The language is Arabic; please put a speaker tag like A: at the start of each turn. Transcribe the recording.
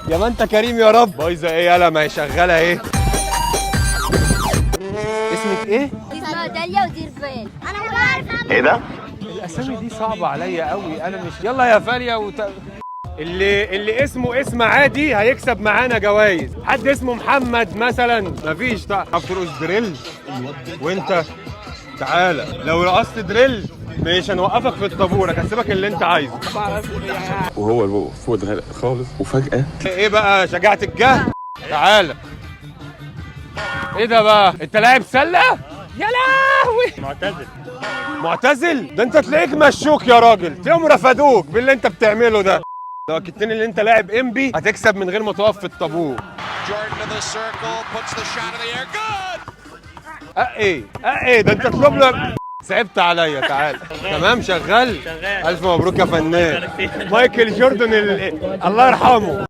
A: يا ما انت كريم يا رب. بايظه ايه؟ يلا ما هي شغاله ايه. اسمك ايه؟
B: اسمها داليا وديرفين. انا عارفه.
A: ايه ده؟ الاسامي دي صعبه عليا قوي، انا مش. يلا يا فاليا اللي اسمه اسم عادي هيكسب معانا جوائز. حد اسمه محمد مثلا مفيش. تعرف ترقص دريل؟ وانت تعالى لو رقصت دريل مش هنوقفك في الطابور، هكسبك اللي انت عايزه.
C: وهو فوق ده خالص وفجأة
A: ايه بقى شجاعة الجهل؟ تعالى. ايه ده بقى؟ انت لاعب سلة؟ يا لهوي. معتزل؟ ده انت تلاقيك مشوك يا راجل، تلاقيهم رفدوك باللي انت بتعمله ده. لو اكدتني ان انت لاعب انبي هتكسب من غير ما تقف في الطابور. ايه ده انت تطلب لك. صعبت عليا. تعال. تمام شغال. الف مبروك يا فنان. مايكل جوردن الله يرحمه.